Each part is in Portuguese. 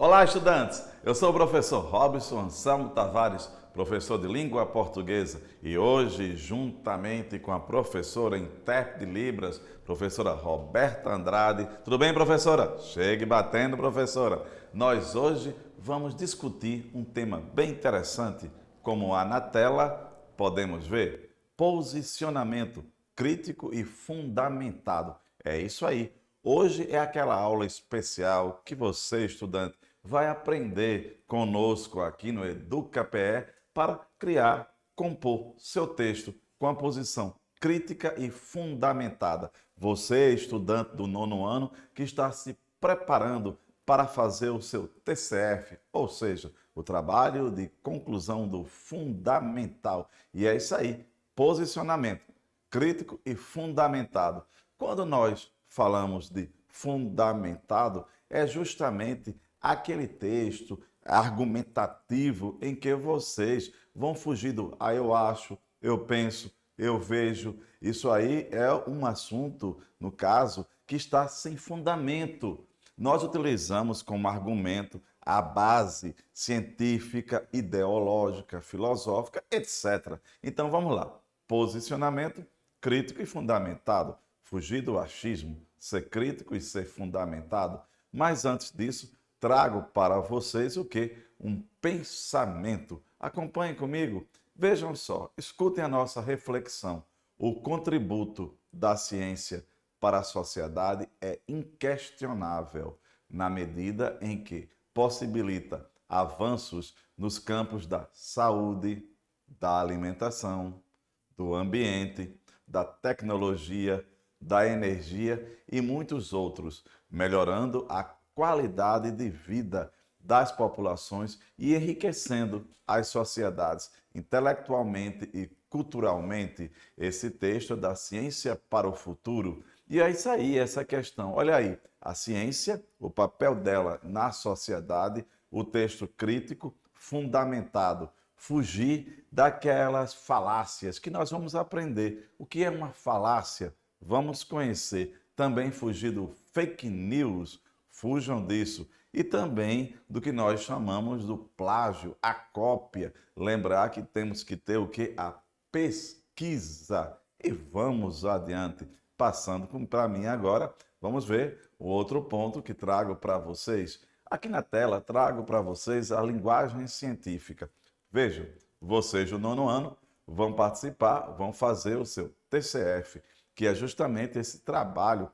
Olá, estudantes! Eu sou o professor Robson Anselmo Tavares, professor de língua portuguesa, e hoje, juntamente com a professora intérprete de Libras, professora Roberta Andrade. Tudo bem, professora? Chegue batendo, professora. Nós hoje vamos discutir um tema bem interessante, como há na tela, podemos ver: posicionamento crítico e fundamentado. É isso aí. Hoje é aquela aula especial que você, estudante, vai aprender conosco aqui no EducaPE para criar, compor seu texto com a posição crítica e fundamentada. Você, estudante do nono ano, que está se preparando para fazer o seu TCF, ou seja, o trabalho de conclusão do fundamental. E é isso aí, posicionamento crítico e fundamentado. Quando nós falamos de fundamentado, é justamente aquele texto argumentativo em que vocês vão fugir do eu acho, eu penso, eu vejo. Isso aí é um assunto, no caso, que está sem fundamento. Nós utilizamos como argumento a base científica, ideológica, filosófica, etc. Então vamos lá. Posicionamento crítico e fundamentado. Fugir do achismo, ser crítico e ser fundamentado. Mas antes disso, trago para vocês o quê? Um pensamento. Acompanhem comigo. Vejam só, escutem a nossa reflexão. O contributo da ciência para a sociedade é inquestionável, na medida em que possibilita avanços nos campos da saúde, da alimentação, do ambiente, da tecnologia, da energia e muitos outros, melhorando a qualidade de vida das populações e enriquecendo as sociedades intelectualmente e culturalmente. Esse texto é da Ciência para o Futuro. E é isso aí, essa questão. Olha aí, a ciência, o papel dela na sociedade, o texto crítico, fundamentado. Fugir daquelas falácias que nós vamos aprender. O que é uma falácia? Vamos conhecer. Também fugir do fake news, fujam disso. E também do que nós chamamos do plágio, a cópia. Lembrar que temos que ter o que? A pesquisa. E vamos adiante. Passando para mim agora, vamos ver o outro ponto que trago para vocês. Aqui na tela, trago para vocês a linguagem científica. Vejam, vocês do nono ano vão participar, vão fazer o seu TCF, que é justamente esse trabalho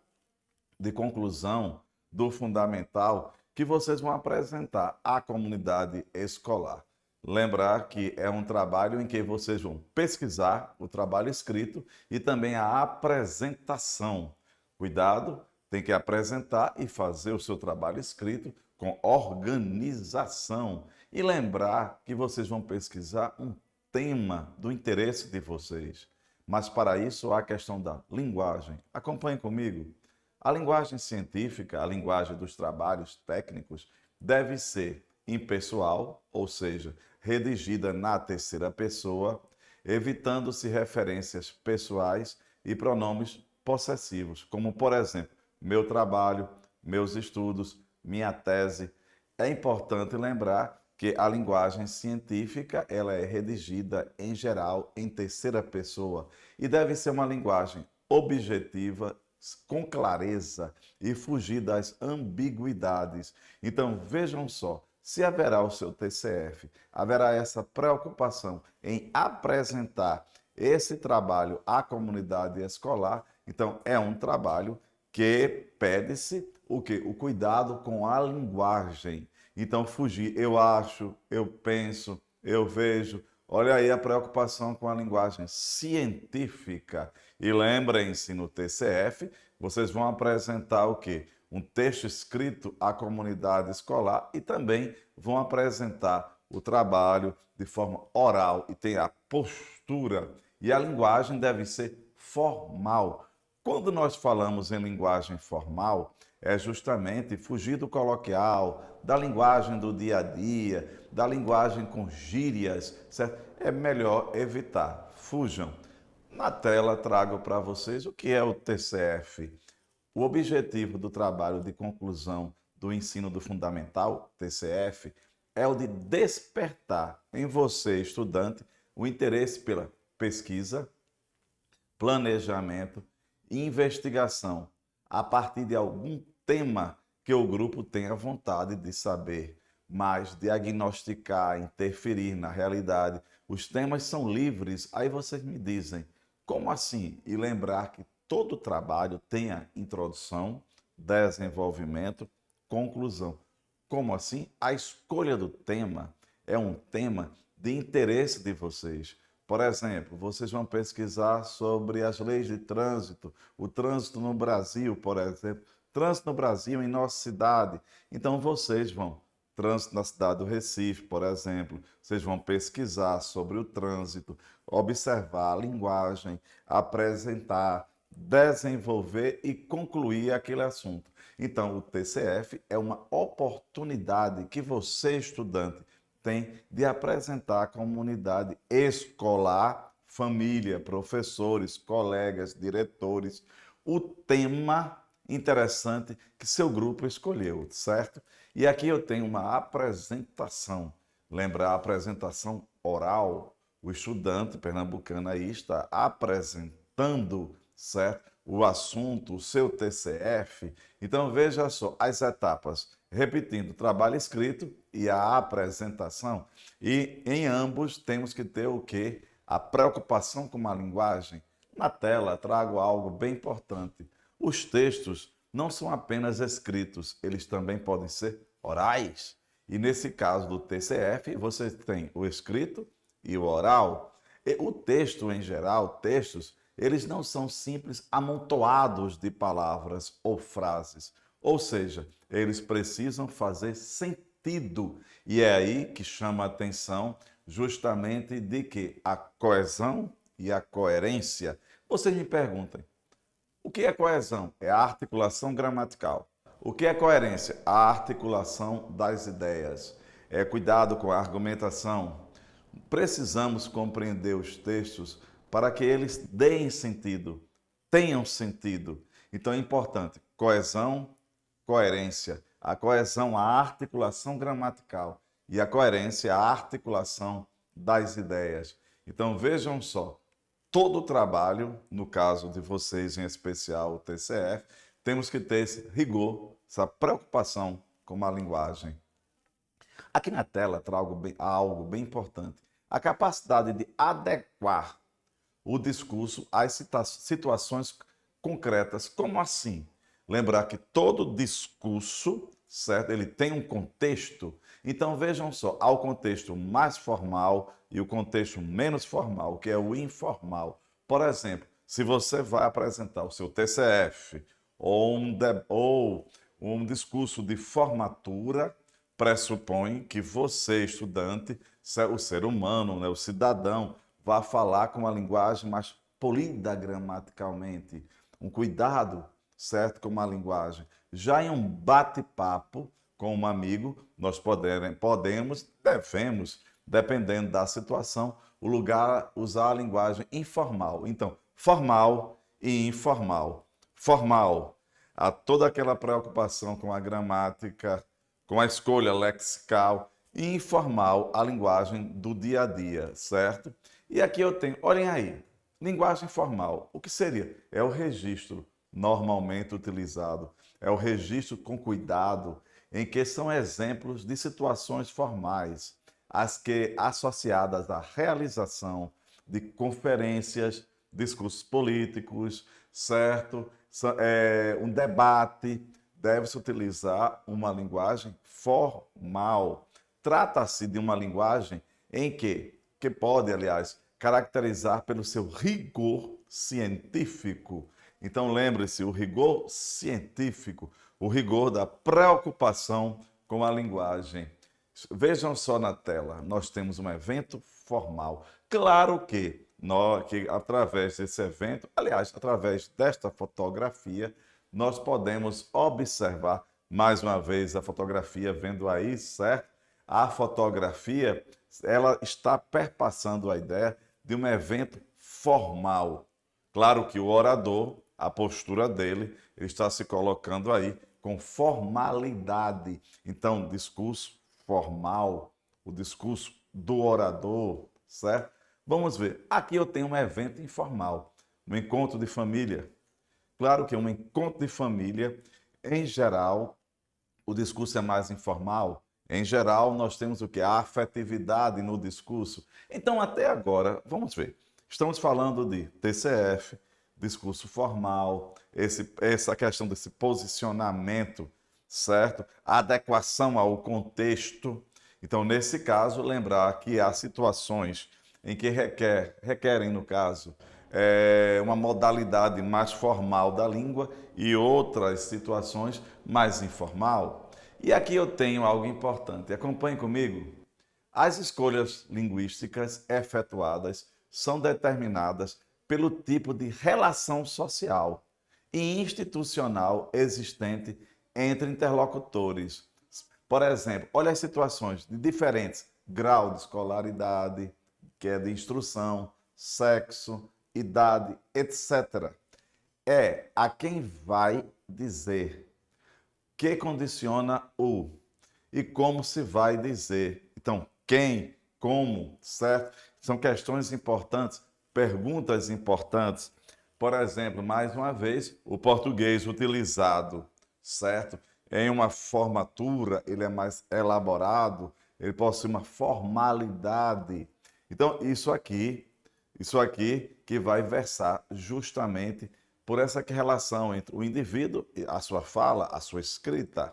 de conclusão do fundamental que vocês vão apresentar à comunidade escolar. Lembrar que é um trabalho em que vocês vão pesquisar o trabalho escrito e também a apresentação. Cuidado, tem que apresentar e fazer o seu trabalho escrito com organização. E lembrar que vocês vão pesquisar um tema do interesse de vocês. Mas para isso há a questão da linguagem. Acompanhe comigo. A linguagem científica, a linguagem dos trabalhos técnicos, deve ser impessoal, ou seja, redigida na terceira pessoa, evitando-se referências pessoais e pronomes possessivos, como, por exemplo, meu trabalho, meus estudos, minha tese. É importante lembrar que a linguagem científica ela é redigida, em geral, em terceira pessoa e deve ser uma linguagem objetiva, com clareza e fugir das ambiguidades. Então, vejam só, se haverá o seu TCF, haverá essa preocupação em apresentar esse trabalho à comunidade escolar. Então, é um trabalho que pede-se o quê? O cuidado com a linguagem. Então, fugir, eu acho, eu penso, eu vejo. Olha aí a preocupação com a linguagem científica. E lembrem-se, no TCF, vocês vão apresentar o quê? Um texto escrito à comunidade escolar e também vão apresentar o trabalho de forma oral e tem a postura. E a linguagem deve ser formal. Quando nós falamos em linguagem formal, é justamente fugir do coloquial, da linguagem do dia a dia, da linguagem com gírias, certo? É melhor evitar. Fujam. Na tela trago para vocês o que é o TCF. O objetivo do trabalho de conclusão do ensino do fundamental, TCF, é o de despertar em você, estudante, o interesse pela pesquisa, planejamento e investigação a partir de algum tema que o grupo tenha vontade de saber, mas diagnosticar, interferir na realidade. Os temas são livres, aí vocês me dizem, como assim? E lembrar que todo trabalho tem a introdução, desenvolvimento, conclusão. Como assim? A escolha do tema é um tema de interesse de vocês. Por exemplo, vocês vão pesquisar sobre as leis de trânsito, o trânsito no Brasil, por exemplo, trânsito no Brasil, em nossa cidade. Então, vocês vão, trânsito na cidade do Recife, por exemplo, vocês vão pesquisar sobre o trânsito, observar a linguagem, apresentar, desenvolver e concluir aquele assunto. Então, o TCF é uma oportunidade que você, estudante, tem de apresentar à comunidade escolar, família, professores, colegas, diretores, o tema interessante que seu grupo escolheu, certo? E aqui eu tenho uma apresentação. Lembra a apresentação oral? O estudante pernambucano aí está apresentando, certo? O assunto, o seu TCF. Então veja só as etapas. Repetindo, trabalho escrito e a apresentação. E em ambos temos que ter o quê? A preocupação com a linguagem. Na tela trago algo bem importante. Os textos não são apenas escritos, eles também podem ser orais. E nesse caso do TCF, você tem o escrito e o oral. E o texto, em geral, textos, eles não são simples amontoados de palavras ou frases. Ou seja, eles precisam fazer sentido. E é aí que chama a atenção justamente de que a coesão e a coerência. Vocês me perguntem, o que é coesão? É a articulação gramatical. O que é coerência? A articulação das ideias. É cuidado com a argumentação. Precisamos compreender os textos para que eles deem sentido, tenham sentido. Então é importante, coesão, coerência. A coesão, a articulação gramatical. E a coerência, a articulação das ideias. Então vejam só, todo o trabalho, no caso de vocês em especial, o TCF, temos que ter esse rigor, essa preocupação com a linguagem. Aqui na tela trago algo bem importante. A capacidade de adequar o discurso às situações concretas. Como assim? Lembrar que todo discurso, certo? Ele tem um contexto. Então vejam só, há o contexto mais formal e o contexto menos formal, que é o informal. Por exemplo, se você vai apresentar o seu TCF ou um discurso de formatura, pressupõe que você, estudante, o ser humano, né, o cidadão, vá falar com uma linguagem mais polida gramaticalmente, um cuidado, certo, com a linguagem. Já em um bate-papo com um amigo, nós devemos, dependendo da situação, o lugar usar a linguagem informal. Então, formal e informal. Formal, há toda aquela preocupação com a gramática, com a escolha lexical, e informal, a linguagem do dia a dia, certo? E aqui eu tenho, olhem aí, linguagem formal. O que seria? É o registro normalmente utilizado, é o registro com cuidado, em que são exemplos de situações formais, as que associadas à realização de conferências, discursos políticos, certo? Um debate, deve-se utilizar uma linguagem formal. Trata-se de uma linguagem em que pode, aliás, caracterizar pelo seu rigor científico. Então, lembre-se, o rigor científico, o rigor da preocupação com a linguagem. Vejam só na tela, nós temos um evento formal. Claro que através desse evento, aliás, através desta fotografia, nós podemos observar, mais uma vez, a fotografia vendo aí, certo? A fotografia, ela está perpassando a ideia de um evento formal. Claro que o orador, a postura dele, ele está se colocando aí com formalidade. Então, discurso formal, o discurso do orador, certo? Vamos ver. Aqui eu tenho um evento informal, um encontro de família. Claro que um encontro de família, em geral, o discurso é mais informal. Em geral, nós temos o que? A afetividade no discurso. Então, até agora, vamos ver. Estamos falando de TCF, discurso formal, essa questão desse posicionamento, certo? A adequação ao contexto. Então, nesse caso, lembrar que há situações em que requerem, no caso, uma modalidade mais formal da língua e outras situações mais informal. E aqui eu tenho algo importante. Acompanhe comigo. As escolhas linguísticas efetuadas são determinadas pelo tipo de relação social e institucional existente entre interlocutores. Por exemplo, olha as situações de diferentes graus de escolaridade, que é de instrução, sexo, idade, etc. É a quem vai dizer, que condiciona o e como se vai dizer. Então, quem, como, certo? São questões importantes, perguntas importantes. Por exemplo, mais uma vez, o português utilizado, certo? Em uma formatura, ele é mais elaborado, ele possui uma formalidade. Então, isso aqui que vai versar justamente por essa relação entre o indivíduo, a sua fala, a sua escrita.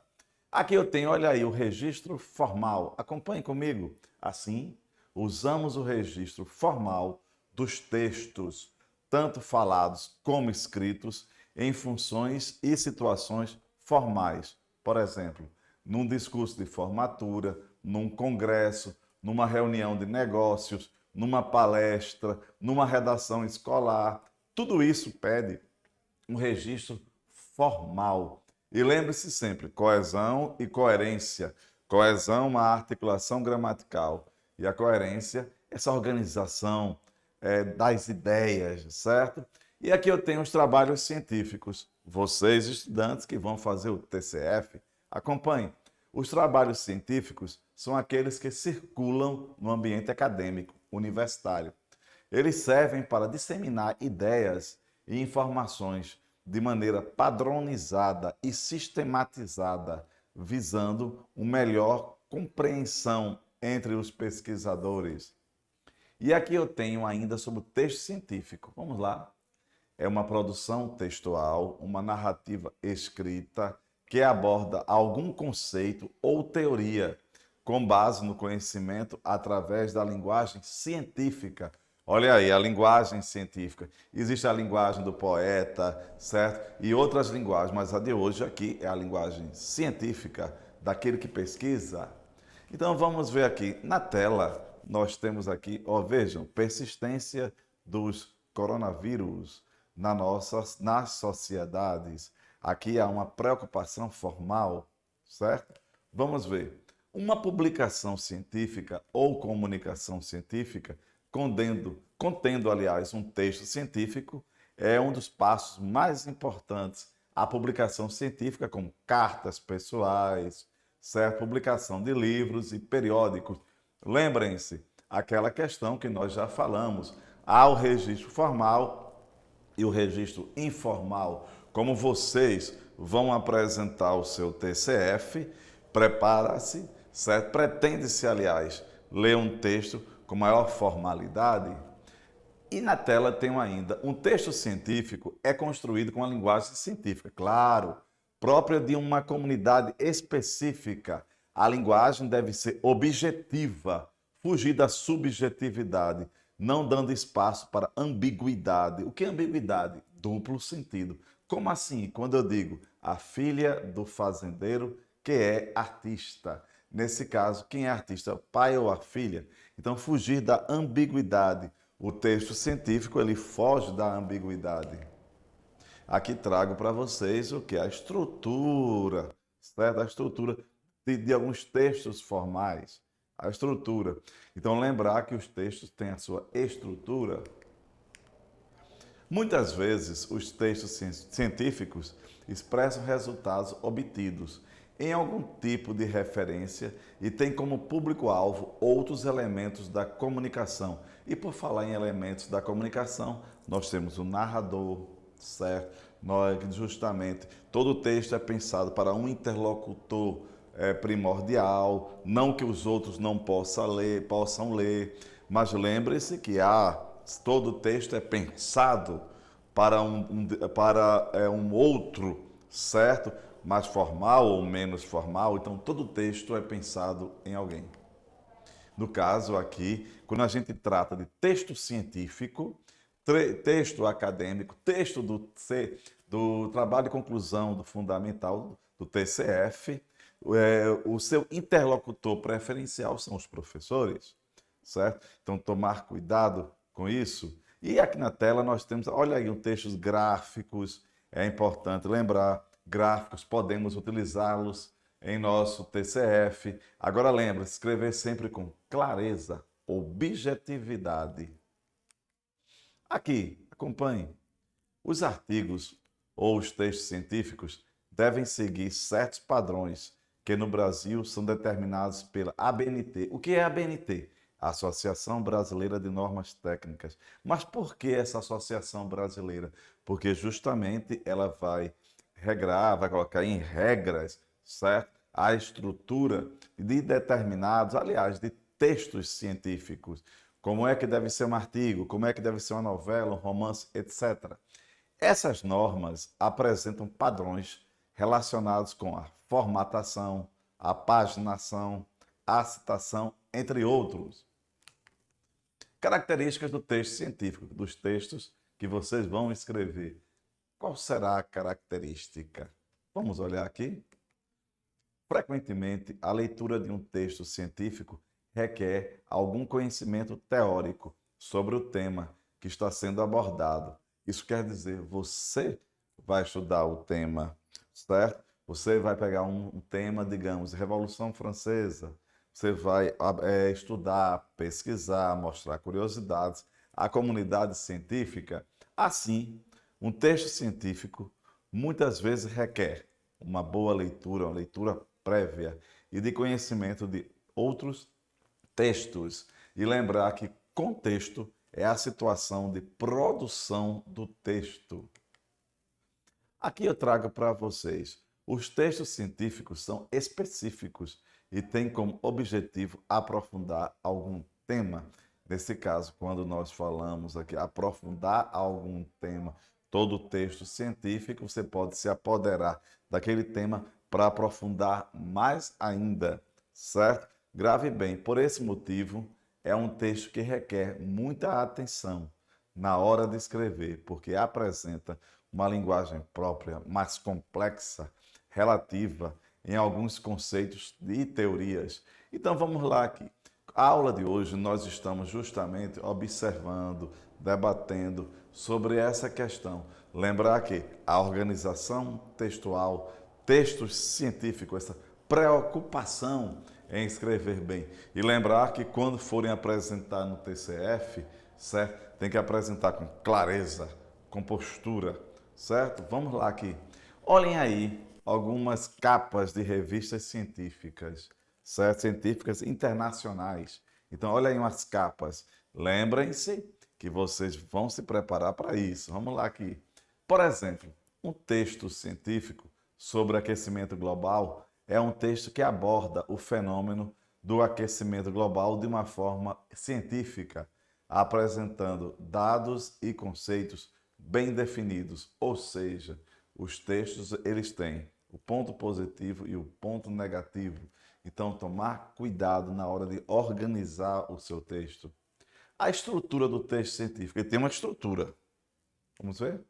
Aqui eu tenho, olha aí, o registro formal. Acompanhe comigo. Assim, usamos o registro formal dos textos, tanto falados como escritos, em funções e situações formais. Por exemplo, num discurso de formatura, num congresso, numa reunião de negócios, numa palestra, numa redação escolar. Tudo isso pede um registro formal. E lembre-se sempre, coesão e coerência. Coesão, uma articulação gramatical. E a coerência, essa organização das ideias, certo? E aqui eu tenho os trabalhos científicos. Vocês, estudantes que vão fazer o TCF, acompanhem. Os trabalhos científicos são aqueles que circulam no ambiente acadêmico, universitário. Eles servem para disseminar ideias e informações de maneira padronizada e sistematizada, visando uma melhor compreensão entre os pesquisadores. E aqui eu tenho ainda sobre o texto científico. Vamos lá. É uma produção textual, uma narrativa escrita que aborda algum conceito ou teoria com base no conhecimento através da linguagem científica. Olha aí, a linguagem científica. Existe a linguagem do poeta, certo? E outras linguagens, mas a de hoje aqui é a linguagem científica, daquele que pesquisa. Então vamos ver aqui na tela, nós temos aqui, ó, vejam, persistência dos coronavírus nas sociedades. Aqui há uma preocupação formal, certo? Vamos ver. Uma publicação científica ou comunicação científica contendo, aliás, um texto científico, é um dos passos mais importantes. A publicação científica, como cartas pessoais, certo? Publicação de livros e periódicos. Lembrem-se, aquela questão que nós já falamos, há o registro formal e o registro informal. Como vocês vão apresentar o seu TCF, prepara-se, certo? Pretende-se, aliás, ler um texto com maior formalidade. E na tela tenho ainda, um texto científico é construído com a linguagem científica, claro, própria de uma comunidade específica. A linguagem deve ser objetiva, fugir da subjetividade, não dando espaço para ambiguidade. O que é ambiguidade? Duplo sentido. Como assim? Quando eu digo a filha do fazendeiro que é artista. Nesse caso, quem é artista? O pai ou a filha? Então, fugir da ambiguidade. O texto científico, ele foge da ambiguidade. Aqui trago para vocês o que é a estrutura, certo? A estrutura de alguns textos formais. A estrutura. Então, lembrar que os textos têm a sua estrutura. Muitas vezes, os textos científicos expressam resultados obtidos em algum tipo de referência e têm como público-alvo outros elementos da comunicação. E por falar em elementos da comunicação, nós temos o narrador, certo? Justamente, todo o texto é pensado para um interlocutor primordial, não que os outros não possam ler, mas lembre-se que todo o texto é pensado para um outro, certo? Mais formal ou menos formal, então todo o texto é pensado em alguém. No caso aqui, quando a gente trata de texto científico, texto acadêmico, texto do trabalho de conclusão do fundamental do TCF, o seu interlocutor preferencial são os professores, certo? Então, tomar cuidado com isso. E aqui na tela nós temos, olha aí, textos gráficos, é importante lembrar, gráficos, podemos utilizá-los em nosso TCF. Agora lembra, escrever sempre com clareza, objetividade. Aqui, acompanhe. Os artigos ou os textos científicos devem seguir certos padrões que no Brasil são determinados pela ABNT. O que é a ABNT? Associação Brasileira de Normas Técnicas. Mas por que essa Associação Brasileira? Porque justamente ela vai regrar, vai colocar em regras, certo? A estrutura de determinados, aliás, de textos científicos. Como é que deve ser um artigo, como é que deve ser uma novela, um romance, etc. Essas normas apresentam padrões relacionados com a formatação, a paginação, a citação, entre outros. Características do texto científico, dos textos que vocês vão escrever. Qual será a característica? Vamos olhar aqui. Frequentemente, a leitura de um texto científico requer algum conhecimento teórico sobre o tema que está sendo abordado. Isso quer dizer, você vai estudar o tema, certo? Você vai pegar um tema, digamos, Revolução Francesa, você vai estudar, pesquisar, mostrar curiosidades à comunidade científica. Assim, um texto científico muitas vezes requer uma boa leitura, uma leitura prévia e de conhecimento de outros textos. E lembrar que contexto é a situação de produção do texto. Aqui eu trago para vocês, os textos científicos são específicos e têm como objetivo aprofundar algum tema. Nesse caso, quando nós falamos aqui, aprofundar algum tema, todo texto científico, você pode se apoderar daquele tema para aprofundar mais ainda, certo? Grave bem, por esse motivo, é um texto que requer muita atenção na hora de escrever, porque apresenta uma linguagem própria, mais complexa, relativa em alguns conceitos e teorias. Então vamos lá aqui. A aula de hoje nós estamos justamente observando, debatendo sobre essa questão. Lembrar que a organização textual, textos científicos, essa preocupação em escrever bem. E lembrar que quando forem apresentar no TCF, certo? Tem que apresentar com clareza, com postura, certo? Vamos lá aqui. Olhem aí algumas capas de revistas científicas, certo? Científicas internacionais. Então, olha aí umas capas. Lembrem-se que vocês vão se preparar para isso. Vamos lá aqui. Por exemplo, um texto científico sobre aquecimento global é um texto que aborda o fenômeno do aquecimento global de uma forma científica, apresentando dados e conceitos bem definidos, ou seja, os textos eles têm o ponto positivo e o ponto negativo. Então, tomar cuidado na hora de organizar o seu texto. A estrutura do texto científico, ele tem uma estrutura. Vamos ver?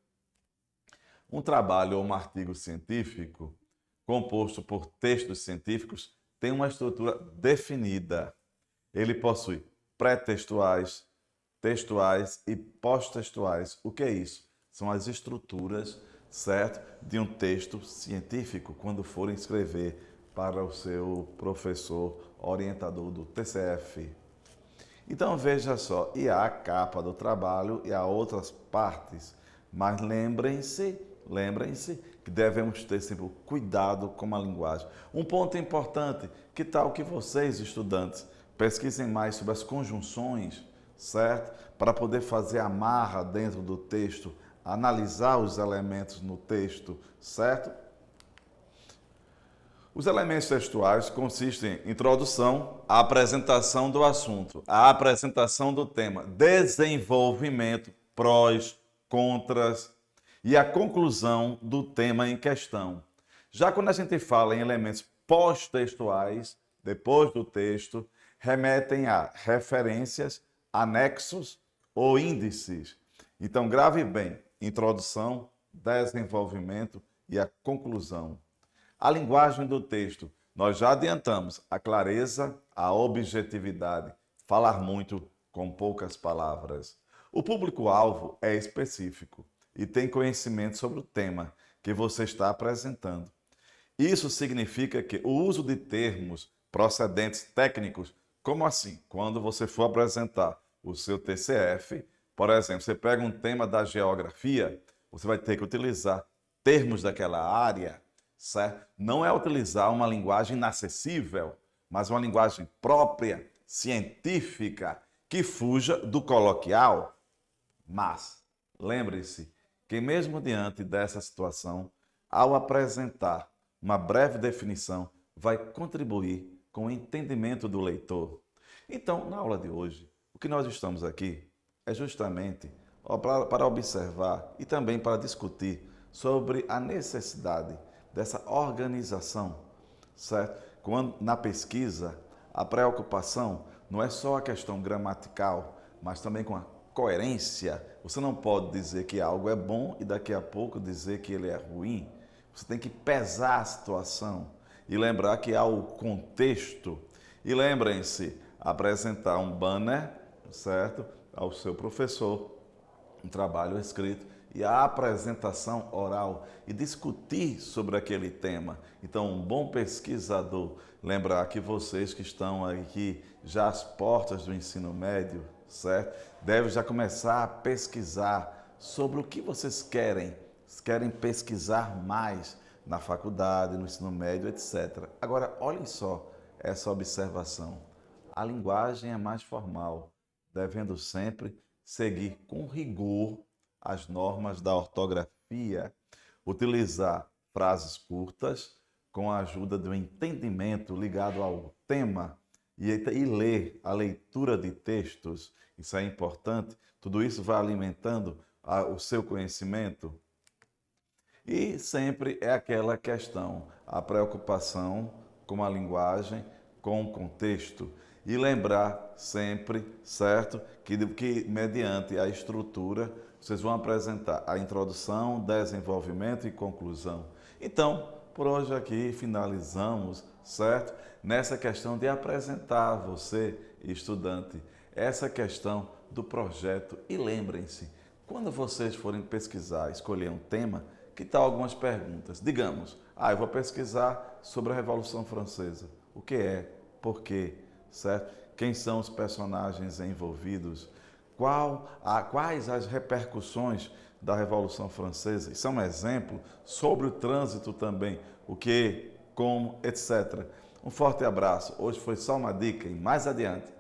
Um trabalho ou um artigo científico composto por textos científicos tem uma estrutura definida. Ele possui pré-textuais, textuais e pós-textuais. O que é isso? São as estruturas, certo, de um texto científico quando forem escrever para o seu professor orientador do TCF. Então veja só, e há a capa do trabalho e há outras partes. Mas lembrem-se que devemos ter sempre cuidado com a linguagem. Um ponto importante, que tal que vocês, estudantes, pesquisem mais sobre as conjunções, certo? Para poder fazer amarra dentro do texto, analisar os elementos no texto, certo? Os elementos textuais consistem em introdução, a apresentação do assunto, a apresentação do tema, desenvolvimento, prós, contras e a conclusão do tema em questão. Já quando a gente fala em elementos pós-textuais, depois do texto, remetem a referências, anexos ou índices. Então, grave bem: introdução, desenvolvimento e a conclusão. A linguagem do texto, nós já adiantamos a clareza, a objetividade, falar muito com poucas palavras. O público-alvo é específico e tem conhecimento sobre o tema que você está apresentando. Isso significa que o uso de termos procedentes técnicos, como assim? Quando você for apresentar o seu TCF, por exemplo, você pega um tema da geografia, você vai ter que utilizar termos daquela área, certo? Não é utilizar uma linguagem inacessível, mas uma linguagem própria, científica, que fuja do coloquial. Mas lembre-se que mesmo diante dessa situação, ao apresentar uma breve definição, vai contribuir com o entendimento do leitor. Então, na aula de hoje, o que nós estamos aqui é justamente para observar e também para discutir sobre a necessidade dessa organização, certo? Quando na pesquisa, a preocupação não é só a questão gramatical, mas também com a coerência. Você não pode dizer que algo é bom e daqui a pouco dizer que ele é ruim. Você tem que pesar a situação e lembrar que há o contexto. E lembrem-se, apresentar um banner, certo? Ao seu professor, um trabalho escrito, e a apresentação oral e discutir sobre aquele tema. Então, um bom pesquisador, lembrar que vocês que estão aqui já às portas do ensino médio, certo? Devem já começar a pesquisar sobre o que vocês querem. Querem pesquisar mais na faculdade, no ensino médio, etc. Agora, olhem só essa observação. A linguagem é mais formal, devendo sempre seguir com rigor as normas da ortografia, utilizar frases curtas com a ajuda do entendimento ligado ao tema e ler a leitura de textos. Isso é importante. Tudo isso vai alimentando o seu conhecimento. E sempre é aquela questão, a preocupação com a linguagem, com o contexto. E lembrar sempre, certo, que mediante a estrutura, vocês vão apresentar a introdução, desenvolvimento e conclusão. Então, por hoje aqui finalizamos, certo? Nessa questão de apresentar a você, estudante, essa questão do projeto. E lembrem-se, quando vocês forem pesquisar, escolher um tema, que tal algumas perguntas? Digamos, eu vou pesquisar sobre a Revolução Francesa. O que é? Por quê? Certo? Quem são os personagens envolvidos? Quais as repercussões da Revolução Francesa? Isso é um exemplo sobre o trânsito também, o que, como, etc. Um forte abraço. Hoje foi só uma dica e mais adiante